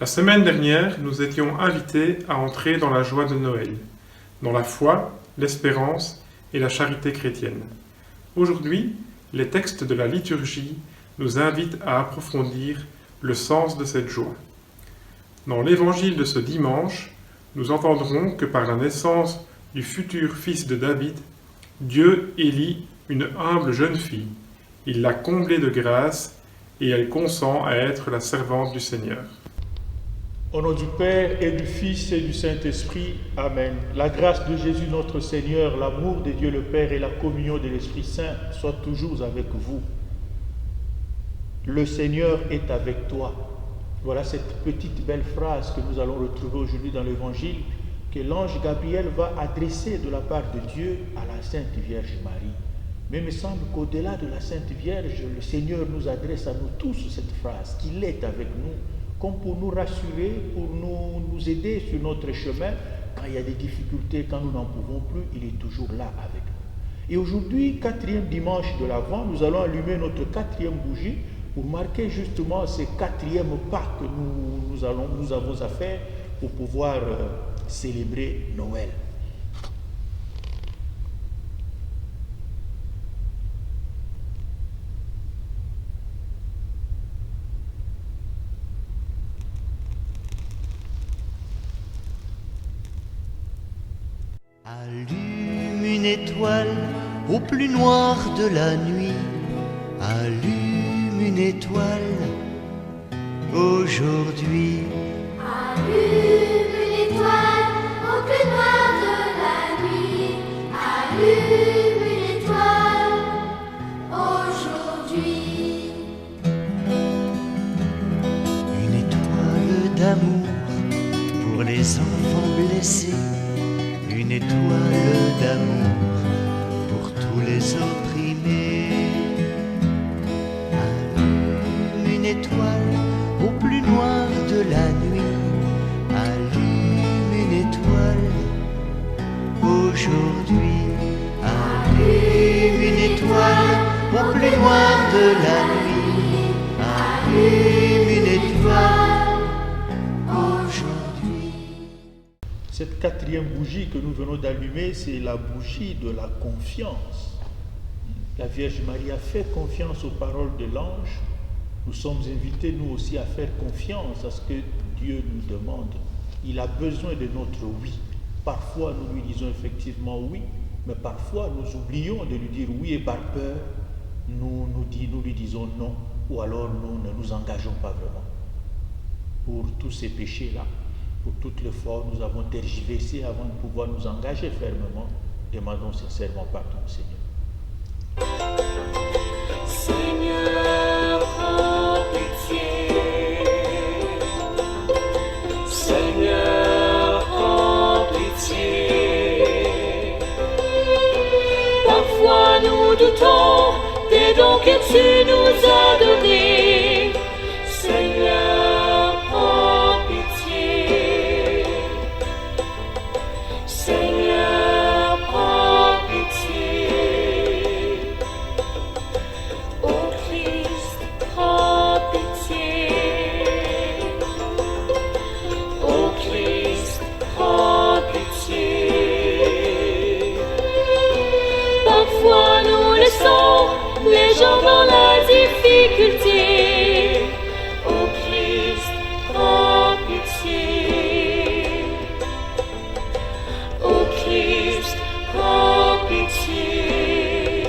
La semaine dernière, nous étions invités à entrer dans la joie de Noël, dans la foi, l'espérance et la charité chrétienne. Aujourd'hui, les textes de la liturgie nous invitent à approfondir le sens de cette joie. Dans l'évangile de ce dimanche, nous entendrons que par la naissance du futur fils de David, Dieu élit une humble jeune fille. Il l'a comblée de grâce et elle consent à être la servante du Seigneur. Au nom du Père et du Fils et du Saint-Esprit, Amen. La grâce de Jésus notre Seigneur, l'amour de Dieu le Père et la communion de l'Esprit Saint soient toujours avec vous. Le Seigneur est avec toi. Voilà cette petite belle phrase que nous allons retrouver aujourd'hui dans l'Évangile, que l'ange Gabriel va adresser de la part de Dieu à la Sainte Vierge Marie. Mais il me semble qu'au-delà de la Sainte Vierge, le Seigneur nous adresse à nous tous cette phrase, qu'il est avec nous, comme pour nous rassurer, pour nous aider sur notre chemin. Quand il y a des difficultés, quand nous n'en pouvons plus, il est toujours là avec nous. Et aujourd'hui, 4e dimanche de l'Avent, nous allons allumer notre 4e bougie pour marquer justement ce 4e pas que nous avons à faire pour pouvoir célébrer Noël. Allume une étoile au plus noir de la nuit. Allume une étoile aujourd'hui. Allume une étoile au plus noir de la nuit. Allume une étoile aujourd'hui. Une étoile d'amour pour les enfants blessés. Une étoile d'amour pour tous les opprimés. Allume une étoile au plus noir de la nuit. Allume une étoile aujourd'hui. Allume une étoile au plus noir de la nuit. Allume une étoile aujourd'hui. Cette 4e bougie que nous venons d'allumer, c'est la bougie de la confiance. La Vierge Marie a fait confiance aux paroles de l'ange. Nous sommes invités, nous aussi, à faire confiance à ce que Dieu nous demande. Il a besoin de notre oui. Parfois, nous lui disons effectivement oui, mais parfois, nous oublions de lui dire oui et par peur, nous lui disons non, ou alors nous ne nous engageons pas vraiment. Pour tous ces péchés-là, pour toutes les fois où nous avons tergiversé avant de pouvoir nous engager fermement, demandons sincèrement pardon au Seigneur. Seigneur, prends pitié. Seigneur, prends pitié. Parfois nous doutons des dons que tu nous as donnés. Seigneur, prends pitié. Seigneur, prends pitié. Ô Christ, prends pitié. Ô Christ, prends pitié. Parfois nous laissons les gens dans la difficulté. Ô Christ, prends pitié. Ô Christ, prends pitié.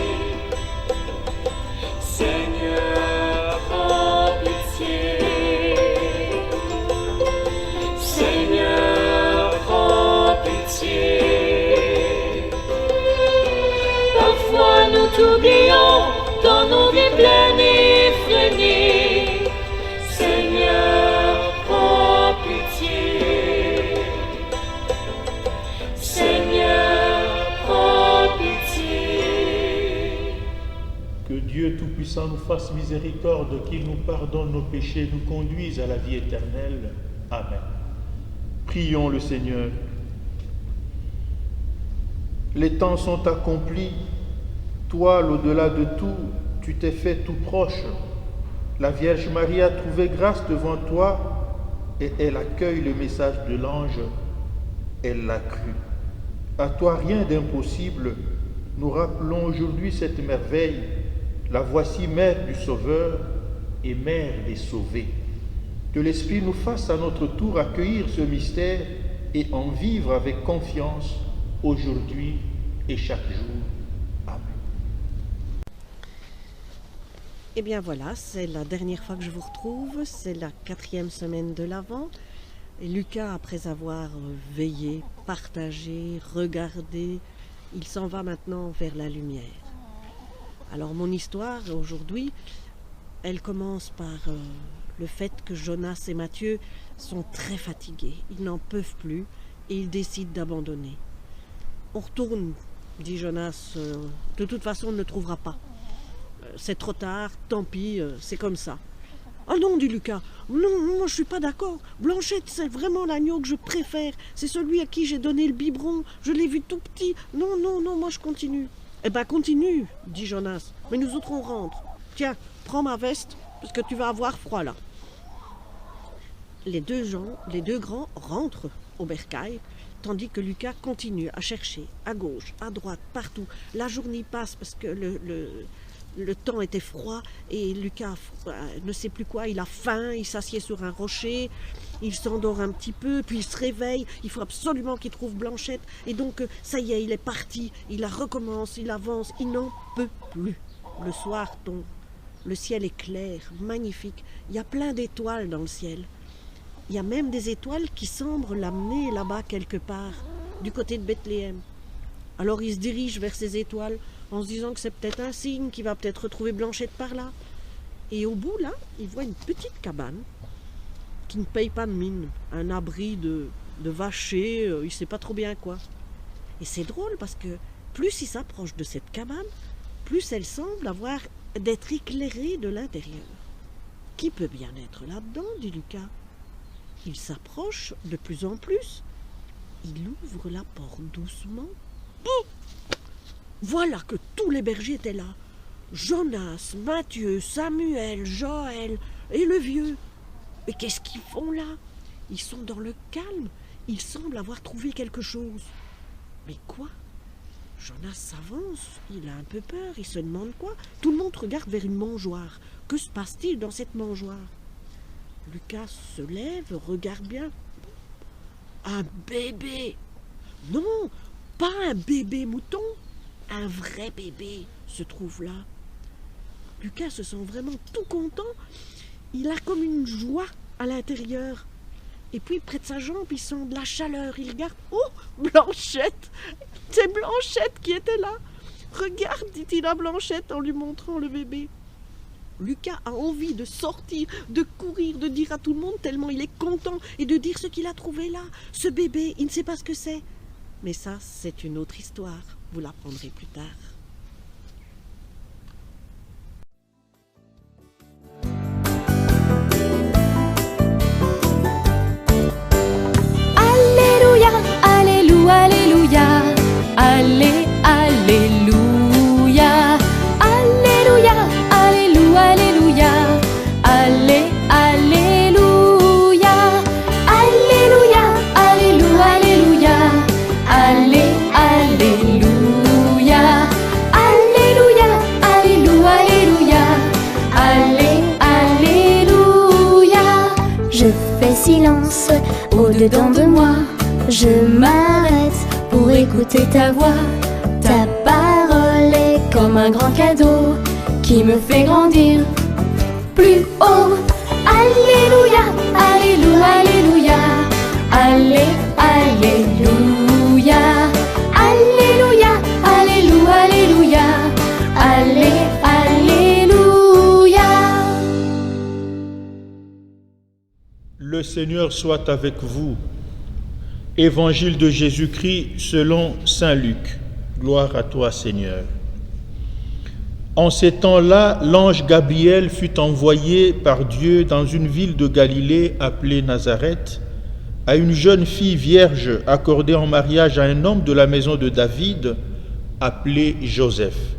Seigneur, prends pitié. Seigneur, prends pitié. Parfois nous t'oublions dans nos vies pleines et effrénées. Seigneur, prends pitié. Seigneur, prends pitié. Que Dieu Tout-Puissant nous fasse miséricorde, qu'il nous pardonne nos péchés, nous conduise à la vie éternelle. Amen. Prions le Seigneur. Les temps sont accomplis. Toi, l'au-delà de tout, tu t'es fait tout proche. La Vierge Marie a trouvé grâce devant toi et elle accueille le message de l'ange, elle l'a cru. À toi rien d'impossible, nous rappelons aujourd'hui cette merveille. La voici mère du Sauveur et mère des sauvés. Que l'Esprit nous fasse à notre tour accueillir ce mystère et en vivre avec confiance aujourd'hui et chaque jour. Amen. Eh bien voilà, c'est la dernière fois que je vous retrouve, c'est la 4e semaine de l'Avent. Et Lucas, après avoir veillé, partagé, regardé, il s'en va maintenant vers la lumière. Alors mon histoire aujourd'hui, elle commence par le fait que Jonas et Matthieu sont très fatigués. Ils n'en peuvent plus et ils décident d'abandonner. On retourne, dit Jonas, de toute façon on ne le trouvera pas. C'est trop tard, tant pis, c'est comme ça. Oh non, dit Lucas, non, moi je suis pas d'accord. Blanchette, c'est vraiment l'agneau que je préfère. C'est celui à qui j'ai donné le biberon. Je l'ai vu tout petit. Non, moi je continue. Eh ben continue, dit Jonas. Mais nous autres on rentre. Tiens, prends ma veste, parce que tu vas avoir froid là. Les deux grands rentrent au bercail, tandis que Lucas continue à chercher à gauche, à droite, partout. La journée passe parce que le temps était froid et Lucas ne sait plus quoi, il a faim, il s'assied sur un rocher, il s'endort un petit peu, puis il se réveille, il faut absolument qu'il trouve Blanchette. Et donc, ça y est, il est parti, il la recommence, il avance, il n'en peut plus. Le soir tombe, le ciel est clair, magnifique, il y a plein d'étoiles dans le ciel. Il y a même des étoiles qui semblent l'amener là-bas quelque part, du côté de Bethléem. Alors il se dirige vers ces étoiles en se disant que c'est peut-être un signe, qu'il va peut-être retrouver Blanchette par là. Et au bout, là, il voit une petite cabane qui ne paye pas de mine, un abri de vacher, il ne sait pas trop bien quoi. Et c'est drôle parce que plus il s'approche de cette cabane, plus elle semble avoir d'être éclairée de l'intérieur. Qui peut bien être là-dedans, dit Lucas. Il s'approche de plus en plus. Il ouvre la porte doucement. Boum ! Voilà que tous les bergers étaient là. Jonas, Matthieu, Samuel, Joël et le vieux. Mais qu'est-ce qu'ils font là? Ils sont dans le calme. Ils semblent avoir trouvé quelque chose. Mais quoi? Jonas s'avance. Il a un peu peur. Il se demande quoi? Tout le monde regarde vers une mangeoire. Que se passe-t-il dans cette mangeoire? Lucas se lève, regarde bien. Un bébé! Non, pas un bébé mouton. Un vrai bébé se trouve là. Lucas se sent vraiment tout content. Il a comme une joie à l'intérieur. Et puis près de sa jambe, il sent de la chaleur. Il regarde. Oh, Blanchette! C'est Blanchette qui était là. Regarde, dit-il à Blanchette en lui montrant le bébé. Lucas a envie de sortir, de courir, de dire à tout le monde tellement il est content et de dire ce qu'il a trouvé là. Ce bébé, il ne sait pas ce que c'est. Mais ça, c'est une autre histoire. Vous l'apprendrez plus tard. Alléluia, Alléluia, Alléluia, Allé, Alléluia, Alléluia, Alléluia, Alléluia, Allé, Alléluia, Alléluia, Alléluia, Alléluia, Allé, Alléluia, Alléluia, Alléluia, Alléluia, Allé, Alléluia. Je fais silence au-dedans de moi, je m'arrête pour écouter ta voix. Ta parole est comme un grand cadeau qui me fait grandir plus haut. Alléluia, Alléluia, Alléluia, Allé, Alléluia, Alléluia, Alléluia, Alléluia, Allé, Alléluia. Le Seigneur soit avec vous. Évangile de Jésus-Christ selon saint Luc. Gloire à toi, Seigneur. En ces temps-là, l'ange Gabriel fut envoyé par Dieu dans une ville de Galilée appelée Nazareth, à une jeune fille vierge accordée en mariage à un homme de la maison de David, appelé Joseph.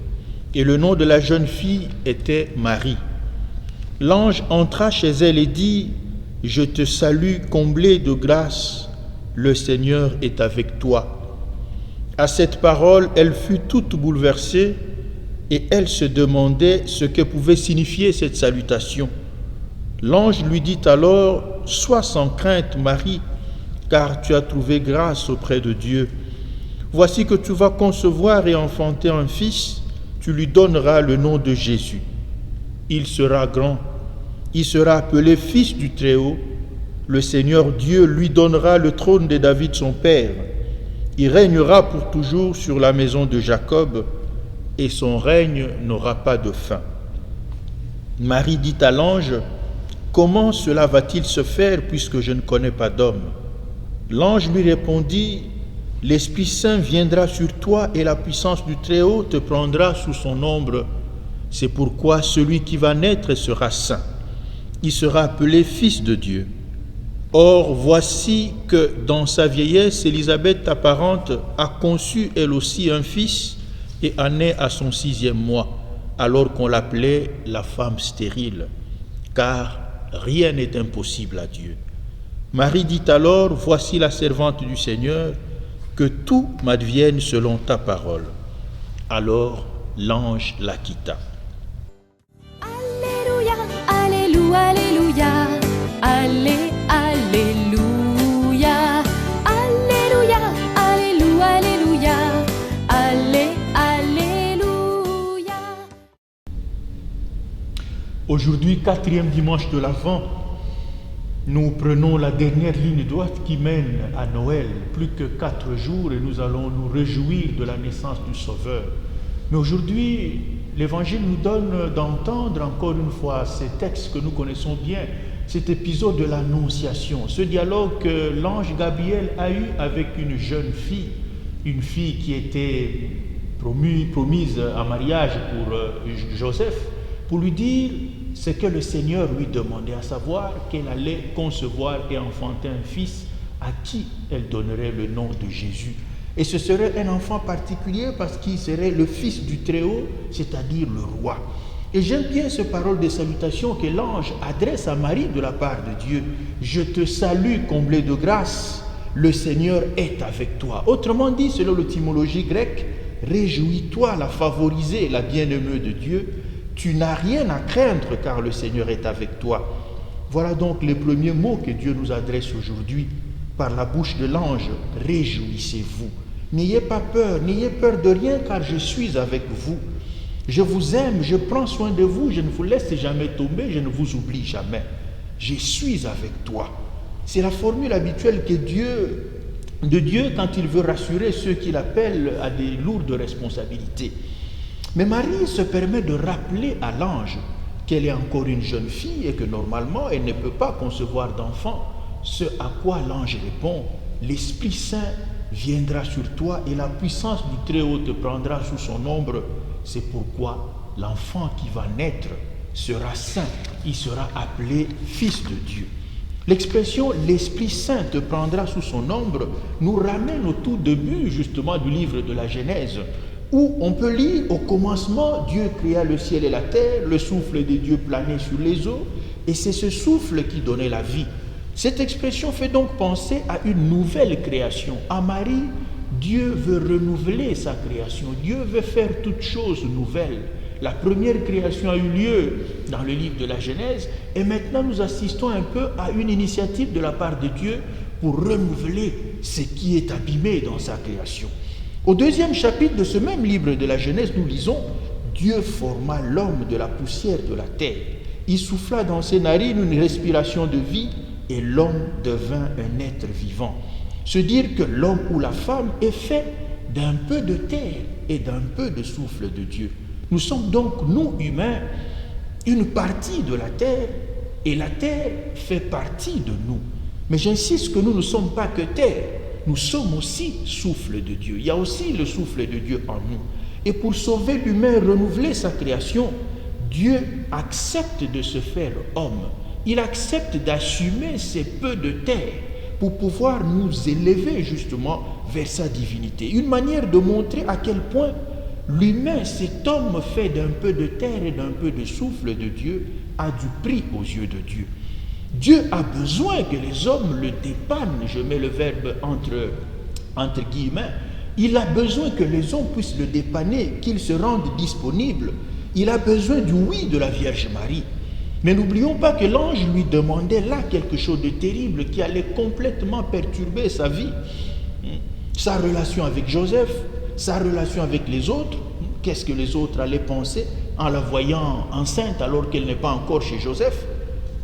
Et le nom de la jeune fille était Marie. L'ange entra chez elle et dit : « Je te salue, comblée de grâce, le Seigneur est avec toi. » À cette parole, elle fut toute bouleversée et elle se demandait ce que pouvait signifier cette salutation. L'ange lui dit alors, « Sois sans crainte, Marie, car tu as trouvé grâce auprès de Dieu. Voici que tu vas concevoir et enfanter un fils, tu lui donneras le nom de Jésus. Il sera grand, il sera appelé Fils du Très-Haut. Le Seigneur Dieu lui donnera le trône de David son père. Il régnera pour toujours sur la maison de Jacob, et son règne n'aura pas de fin. » Marie dit à l'ange, « Comment cela va-t-il se faire puisque je ne connais pas d'homme ?» L'ange lui répondit, « L'Esprit Saint viendra sur toi et la puissance du Très-Haut te prendra sous son ombre. C'est pourquoi celui qui va naître sera saint. Il sera appelé Fils de Dieu. Or, voici que dans sa vieillesse, Élisabeth, ta parente, a conçu elle aussi un fils et en est à son 6e mois, alors qu'on l'appelait la femme stérile, car rien n'est impossible à Dieu. Marie dit alors, « Voici la servante du Seigneur, que tout m'advienne selon ta parole. » Alors l'ange la quitta. Alléluia, Alléluia, Alléluia, Allé, Alléluia, Alléluia, Alléluia, Alléluia, Allé, Alléluia. Aujourd'hui, 4e dimanche de l'Avent, nous prenons la dernière ligne droite qui mène à Noël. Plus que 4 jours et nous allons nous réjouir de la naissance du Sauveur. Mais aujourd'hui, l'Évangile nous donne d'entendre encore une fois ces textes que nous connaissons bien, cet épisode de l'Annonciation, ce dialogue que l'ange Gabriel a eu avec une jeune fille, une fille qui était promise en mariage pour Joseph, pour lui dire ce que le Seigneur lui demandait, à savoir qu'elle allait concevoir et enfanter un fils à qui elle donnerait le nom de Jésus. Et ce serait un enfant particulier parce qu'il serait le Fils du Très-Haut, c'est-à-dire le roi. Et j'aime bien cette parole de salutation que l'ange adresse à Marie de la part de Dieu. « Je te salue, comblée de grâce, le Seigneur est avec toi. » Autrement dit, selon l'étymologie grecque, « Réjouis-toi, la favorisée, la bien-aimée de Dieu. Tu n'as rien à craindre car le Seigneur est avec toi. » Voilà donc les premiers mots que Dieu nous adresse aujourd'hui par la bouche de l'ange. « Réjouissez-vous. N'ayez pas peur, n'ayez peur de rien car je suis avec vous. Je vous aime, je prends soin de vous, je ne vous laisse jamais tomber, je ne vous oublie jamais. Je suis avec toi. » C'est la formule habituelle de Dieu quand il veut rassurer ceux qu'il appelle à des lourdes responsabilités. Mais Marie se permet de rappeler à l'ange qu'elle est encore une jeune fille et que normalement elle ne peut pas concevoir d'enfant. Ce à quoi l'ange répond, « L'Esprit Saint viendra sur toi et la puissance du Très-Haut te prendra sous son ombre. C'est pourquoi l'enfant qui va naître sera saint, il sera appelé Fils de Dieu. » L'expression « l'Esprit Saint te prendra sous son ombre » nous ramène au tout début justement du livre de la Genèse, où on peut lire « Au commencement, Dieu créa le ciel et la terre, le souffle de Dieu planait sur les eaux, et c'est ce souffle qui donnait la vie. » Cette expression fait donc penser à une nouvelle création. À Marie, Dieu veut renouveler sa création. Dieu veut faire toutes choses nouvelles. La première création a eu lieu dans le livre de la Genèse et maintenant nous assistons un peu à une initiative de la part de Dieu pour renouveler ce qui est abîmé dans sa création. Au 2e chapitre de ce même livre de la Genèse, nous lisons « Dieu forma l'homme de la poussière de la terre. Il souffla dans ses narines une respiration de vie et l'homme devint un être vivant. » Se dire que l'homme ou la femme est fait d'un peu de terre et d'un peu de souffle de Dieu. Nous sommes donc, nous humains, une partie de la terre et la terre fait partie de nous. Mais j'insiste que nous ne sommes pas que terre, nous sommes aussi souffle de Dieu. Il y a aussi le souffle de Dieu en nous. Et pour sauver l'humain, renouveler sa création, Dieu accepte de se faire homme. Il accepte d'assumer ces peu de terre pour pouvoir nous élever justement vers sa divinité. Une manière de montrer à quel point l'humain, cet homme fait d'un peu de terre et d'un peu de souffle de Dieu, a du prix aux yeux de Dieu. Dieu a besoin que les hommes le dépannent, je mets le verbe entre guillemets, il a besoin que les hommes puissent le dépanner, qu'il se rende disponible. Il a besoin du oui de la Vierge Marie. Mais n'oublions pas que l'ange lui demandait là quelque chose de terrible qui allait complètement perturber sa vie. Sa relation avec Joseph, sa relation avec les autres. Qu'est-ce que les autres allaient penser en la voyant enceinte alors qu'elle n'est pas encore chez Joseph?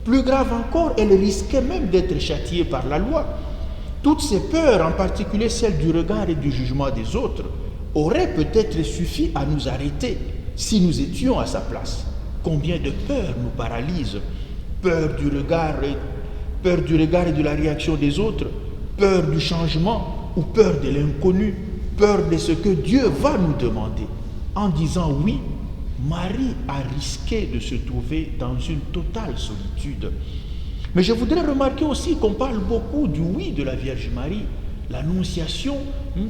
Plus grave encore, elle risquait même d'être châtiée par la loi. Toutes ces peurs, en particulier celle du regard et du jugement des autres, auraient peut-être suffi à nous arrêter si nous étions à sa place. Combien de peurs nous paralysent? Peur du regard et de la réaction des autres, peur du changement ou peur de l'inconnu, peur de ce que Dieu va nous demander. En disant oui, Marie a risqué de se trouver dans une totale solitude. Mais je voudrais remarquer aussi qu'on parle beaucoup du oui de la Vierge Marie. L'annonciation,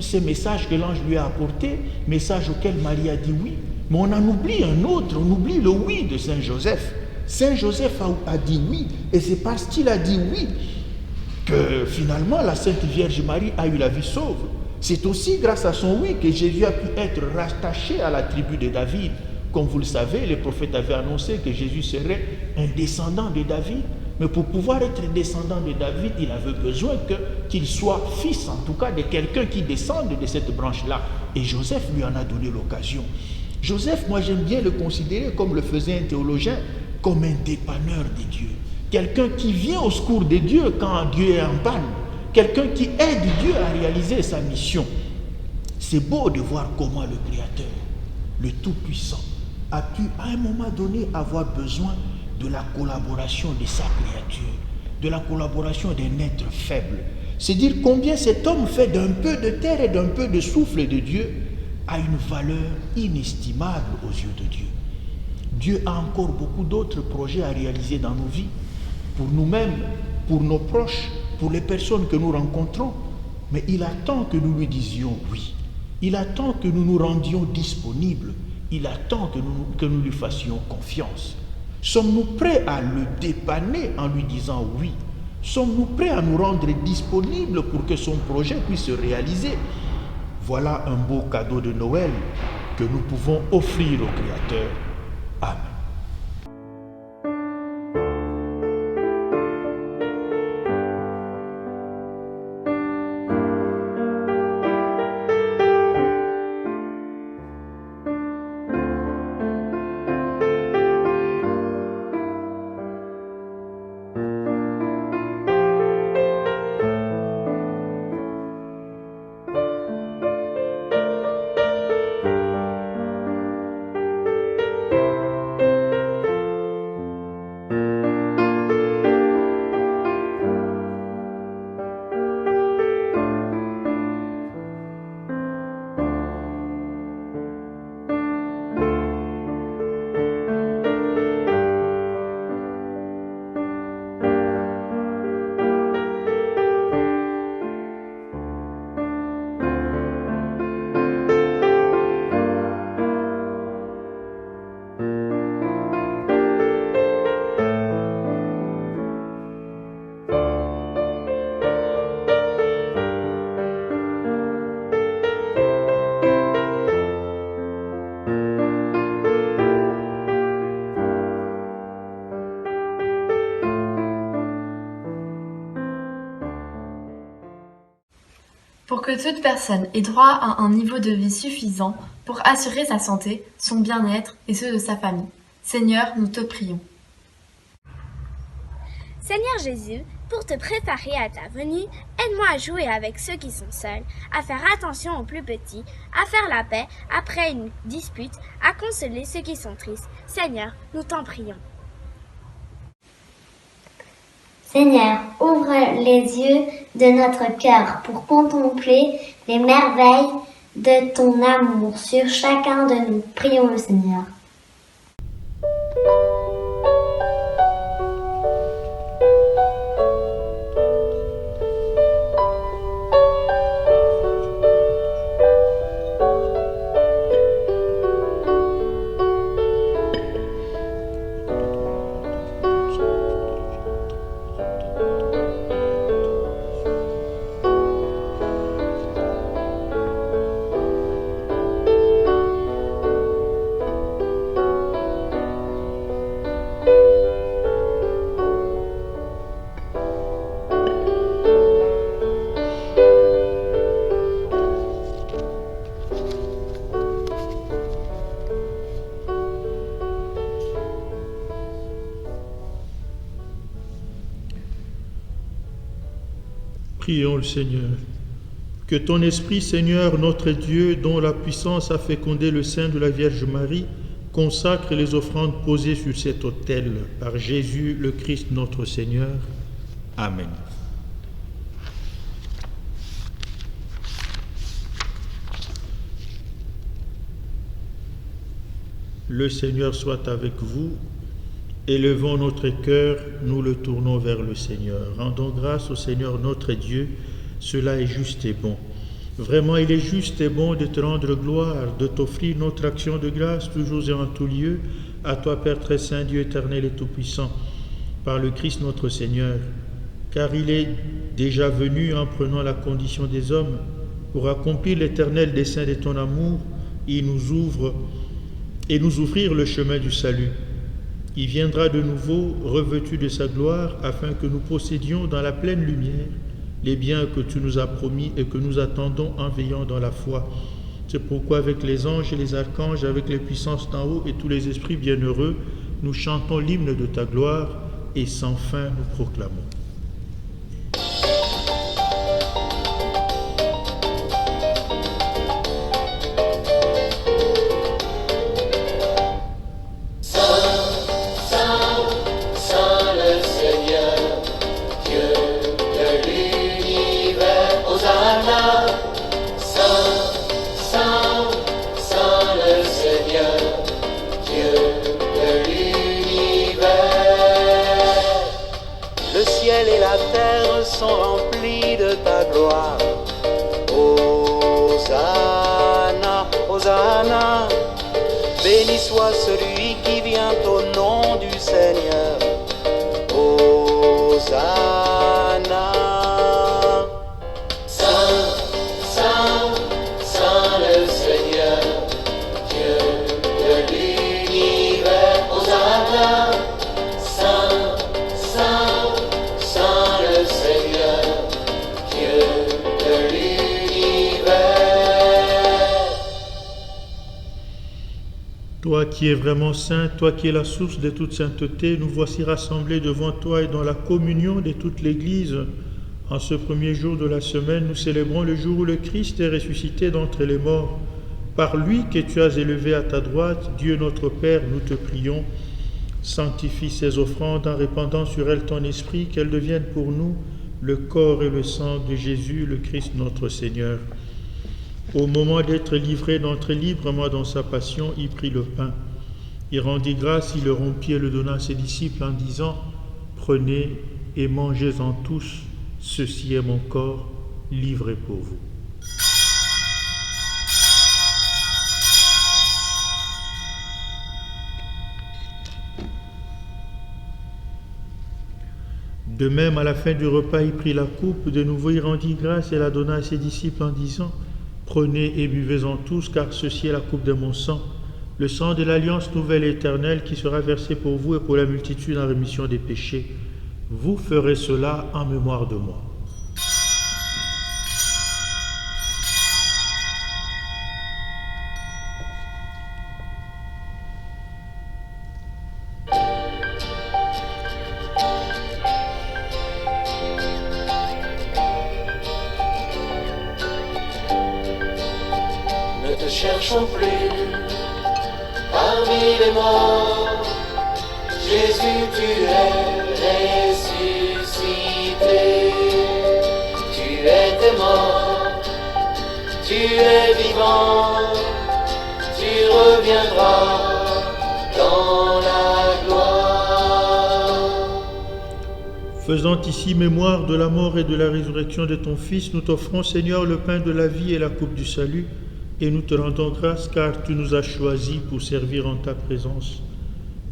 ces messages que l'ange lui a apportés, messages auxquels Marie a dit oui. Mais on en oublie un autre, on oublie le oui de Saint Joseph. Saint Joseph a dit oui, et c'est parce qu'il a dit oui que finalement la Sainte Vierge Marie a eu la vie sauve. C'est aussi grâce à son oui que Jésus a pu être rattaché à la tribu de David. Comme vous le savez, les prophètes avaient annoncé que Jésus serait un descendant de David. Mais pour pouvoir être descendant de David, il avait besoin qu'il soit fils, en tout cas, de quelqu'un qui descende de cette branche-là. Et Joseph lui en a donné l'occasion. Joseph, moi j'aime bien le considérer, comme le faisait un théologien, comme un dépanneur de Dieu. Quelqu'un qui vient au secours de Dieu quand Dieu est en panne. Quelqu'un qui aide Dieu à réaliser sa mission. C'est beau de voir comment le Créateur, le Tout-Puissant, a pu à un moment donné avoir besoin de la collaboration de sa créature, de la collaboration d'un être faible. C'est dire combien cet homme fait d'un peu de terre et d'un peu de souffle de Dieu a une valeur inestimable aux yeux de Dieu. Dieu a encore beaucoup d'autres projets à réaliser dans nos vies, pour nous-mêmes, pour nos proches, pour les personnes que nous rencontrons. Mais il attend que nous lui disions oui. Il attend que nous nous rendions disponibles. Il attend que nous lui fassions confiance. Sommes-nous prêts à le dépanner en lui disant oui? Sommes-nous prêts à nous rendre disponibles pour que son projet puisse se réaliser? Voilà un beau cadeau de Noël que nous pouvons offrir au Créateur. Amen. Pour que toute personne ait droit à un niveau de vie suffisant pour assurer sa santé, son bien-être et ceux de sa famille. Seigneur, nous te prions. Seigneur Jésus, pour te préparer à ta venue, aide-moi à jouer avec ceux qui sont seuls, à faire attention aux plus petits, à faire la paix après une dispute, à consoler ceux qui sont tristes. Seigneur, nous t'en prions. Seigneur, ouvre les yeux de notre cœur pour contempler les merveilles de ton amour sur chacun de nous. Prions le Seigneur. Prions le Seigneur. Que ton Esprit, Seigneur, notre Dieu, dont la puissance a fécondé le sein de la Vierge Marie, consacre les offrandes posées sur cet autel par Jésus le Christ notre Seigneur. Amen. Le Seigneur soit avec vous. Élevons notre cœur, nous le tournons vers le Seigneur. Rendons grâce au Seigneur notre Dieu, cela est juste et bon. Vraiment, il est juste et bon de te rendre gloire, de t'offrir notre action de grâce toujours et en tout lieu, à toi Père très saint, Dieu éternel et tout-puissant, par le Christ notre Seigneur. Car il est déjà venu en prenant la condition des hommes, pour accomplir l'éternel dessein de ton amour, il nous ouvre et nous ouvrir le chemin du salut. Il viendra de nouveau revêtu de sa gloire afin que nous possédions dans la pleine lumière les biens que tu nous as promis et que nous attendons en veillant dans la foi. C'est pourquoi avec les anges et les archanges, avec les puissances d'en haut et tous les esprits bienheureux, nous chantons l'hymne de ta gloire et sans fin nous proclamons. Sont remplis de ta gloire. Hosanna, Hosanna, béni soit celui qui vient au nom du Seigneur. Hosanna. Saint, Saint, Saint le Seigneur, Dieu de l'univers. Hosanna. Saint, Saint, Saint le Seigneur, Dieu de l'univers. Toi qui es vraiment saint, toi qui es la source de toute sainteté, nous voici rassemblés devant toi et dans la communion de toute l'Église. En ce premier jour de la semaine, nous célébrons le jour où le Christ est ressuscité d'entre les morts. Par lui que tu as élevé à ta droite, Dieu notre Père, nous te prions. Sanctifie ces offrandes en répandant sur elles ton esprit, qu'elles deviennent pour nous le corps et le sang de Jésus, le Christ notre Seigneur. Au moment d'être livré, d'entrer librement dans sa passion, il prit le pain. Il rendit grâce, il le rompit et le donna à ses disciples en disant « Prenez et mangez-en tous, ceci est mon corps livré pour vous. » De même, à la fin du repas, il prit la coupe, de nouveau il rendit grâce et la donna à ses disciples en disant « Prenez et buvez-en tous, car ceci est la coupe de mon sang, le sang de l'alliance nouvelle et éternelle qui sera versé pour vous et pour la multitude en rémission des péchés. Vous ferez cela en mémoire de moi. » Ne te cherchons plus parmi les morts. Jésus, tu es ressuscité. Tu étais mort, tu es vivant. Tu reviendras dans la gloire. Faisant ici mémoire de la mort et de la résurrection de ton Fils, nous t'offrons, Seigneur, le pain de la vie et la coupe du salut, et nous te rendons grâce car tu nous as choisis pour servir en ta présence.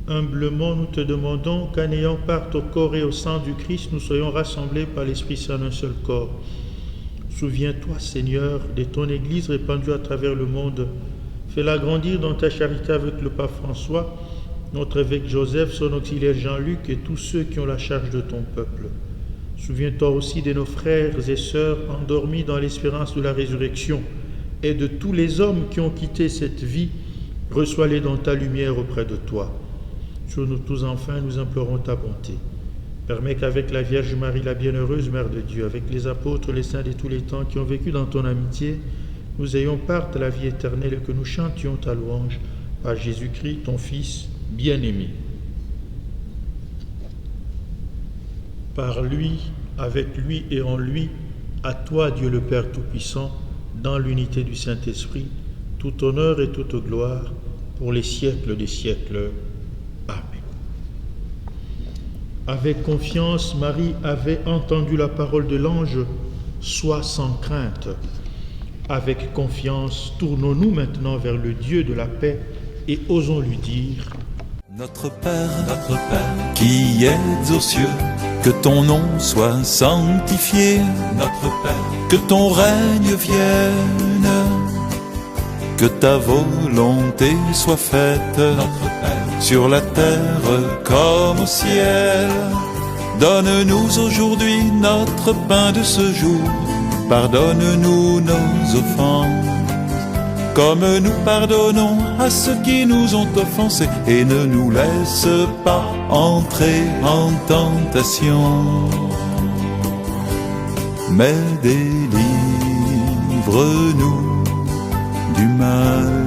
Humblement, nous te demandons qu'en ayant part au corps et au sang du Christ, nous soyons rassemblés par l'Esprit Saint d'un seul corps. Souviens-toi, Seigneur, de ton Église répandue à travers le monde. Fais-la grandir dans ta charité avec le pape François, notre évêque Joseph, son auxiliaire Jean-Luc et tous ceux qui ont la charge de ton peuple. Souviens-toi aussi de nos frères et sœurs endormis dans l'espérance de la résurrection et de tous les hommes qui ont quitté cette vie. Reçois-les dans ta lumière auprès de toi. Sur nous tous enfin, nous implorons ta bonté. Permets qu'avec la Vierge Marie, la bienheureuse Mère de Dieu, avec les apôtres, les saints de tous les temps qui ont vécu dans ton amitié, nous ayons part de la vie éternelle et que nous chantions ta louange par Jésus-Christ, ton Fils bien-aimé. Par lui, avec lui et en lui, à toi, Dieu le Père Tout-Puissant, dans l'unité du Saint-Esprit, tout honneur et toute gloire pour les siècles des siècles. Amen. Avec confiance, Marie avait entendu la parole de l'ange, « Sois sans crainte ». Avec confiance, tournons-nous maintenant vers le Dieu de la paix et osons lui dire « Notre Père, qui es aux cieux, que ton nom soit sanctifié, notre Père, que ton règne vienne, que ta volonté soit faite, notre Père, sur la terre comme au ciel. Donne-nous aujourd'hui notre pain de ce jour, pardonne-nous nos offenses, comme nous pardonnons à ceux qui nous ont offensés, et ne nous laisse pas entrer en tentation, mais délivre-nous du mal.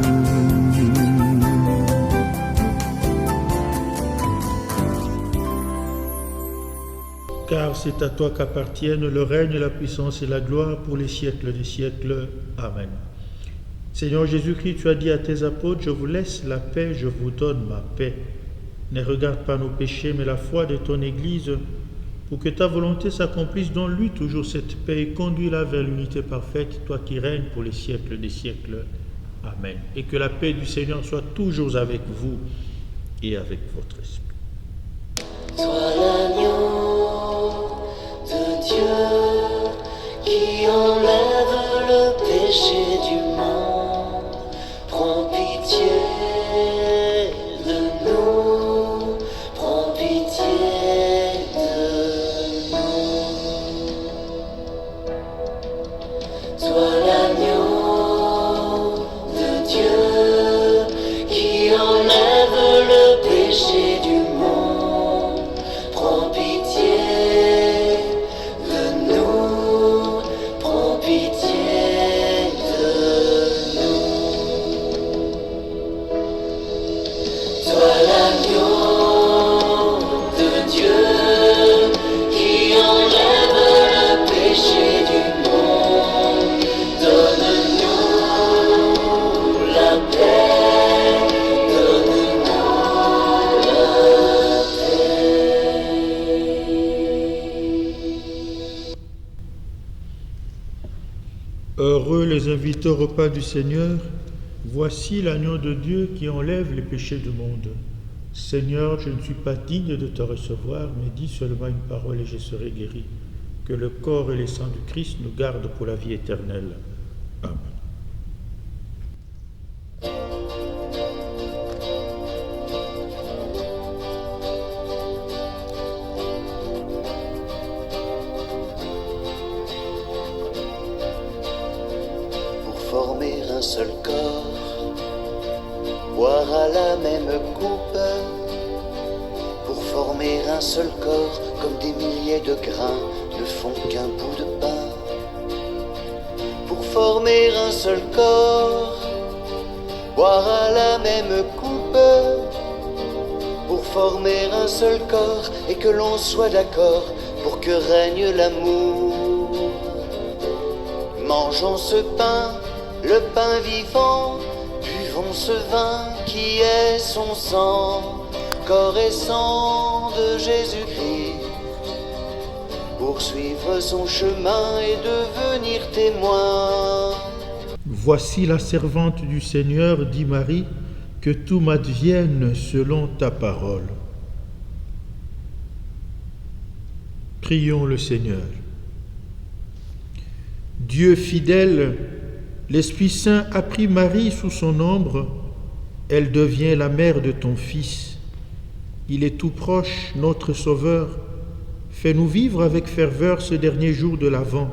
Car c'est à toi qu'appartiennent le règne, la puissance et la gloire pour les siècles des siècles. Amen. Seigneur Jésus-Christ, tu as dit à tes apôtres, « Je vous laisse la paix, je vous donne ma paix. Ne regarde pas nos péchés, mais la foi de ton Église, pour que ta volonté s'accomplisse dans lui toujours cette paix, et conduis-la vers l'unité parfaite, toi qui règnes pour les siècles des siècles. Amen. Et que la paix du Seigneur soit toujours avec vous et avec votre esprit. » Sois l'agneau de Dieu qui enlève le péché du monde. Prends pitié de nous, prends pitié de nous. Sois l'agneau de Dieu qui enlève le péché du monde. Prends pitié de nous, prends pitié de nous. Sois l'agneau de Dieu qui enlève le péché du monde. Donne-nous la paix, donne-nous la paix. Heureux les invités au repas du Seigneur, voici l'agneau de Dieu qui enlève les péchés du monde. Seigneur, je ne suis pas digne de te recevoir, mais dis seulement une parole et je serai guéri. Que le corps et le sang du Christ nous gardent pour la vie éternelle. Amen. Pour former un seul corps, boire à la même coupe, pour former un seul corps, comme des milliers de grains ne font qu'un bout de pain. Pour former un seul corps, boire à la même coupe, pour former un seul corps, et que l'on soit d'accord pour que règne l'amour. Mangeons ce pain, le pain vivant, buvons ce vin qui est son sang, corps et sang de Jésus-Christ, pour suivre son chemin et devenir témoin. Voici la servante du Seigneur, dit Marie, que tout m'advienne selon ta parole. Prions le Seigneur. Dieu fidèle, l'Esprit Saint a pris Marie sous son ombre, elle devient la mère de ton Fils. Il est tout proche, notre Sauveur. Fais-nous vivre avec ferveur ce dernier jour de l'Avent.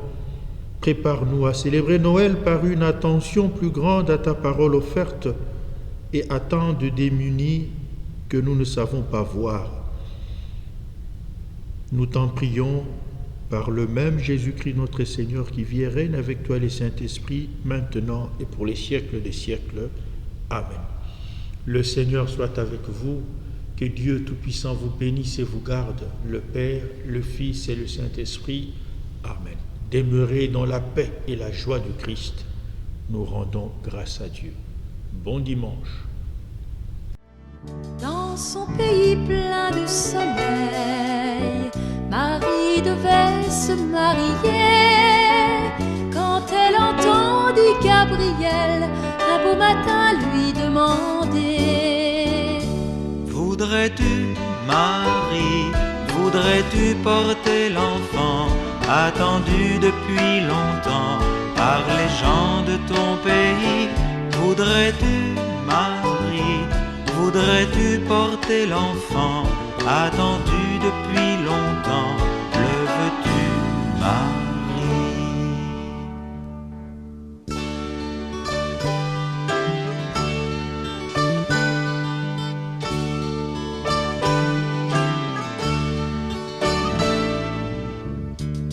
Prépare-nous à célébrer Noël par une attention plus grande à ta parole offerte et à tant de démunis que nous ne savons pas voir. Nous t'en prions par le même Jésus-Christ notre Seigneur qui vit et règne avec toi les Saint-Esprit, maintenant et pour les siècles des siècles. Amen. Le Seigneur soit avec vous, que Dieu Tout-Puissant vous bénisse et vous garde, le Père, le Fils et le Saint-Esprit. Amen. Demeurez dans la paix et la joie du Christ. Nous rendons grâce à Dieu. Bon dimanche. Dans son pays plein de soleil, Marie devait se marier. Quand elle entendit Gabriel, un beau matin lui demander: Voudrais-tu, Marie, voudrais-tu porter l'enfant attendu depuis longtemps par les gens de ton pays? Voudrais-tu, Marie, voudrais-tu porter l'enfant attendu depuis longtemps? Le veux-tu, Marie?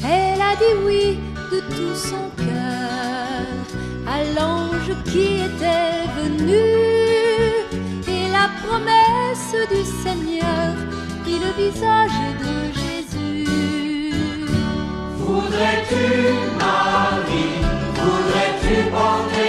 Elle a dit oui de tout son cœur à l'ange qui était venu, et la promesse du Seigneur prit le visage de Jésus. Voudrais-tu, Marie, voudrais-tu porter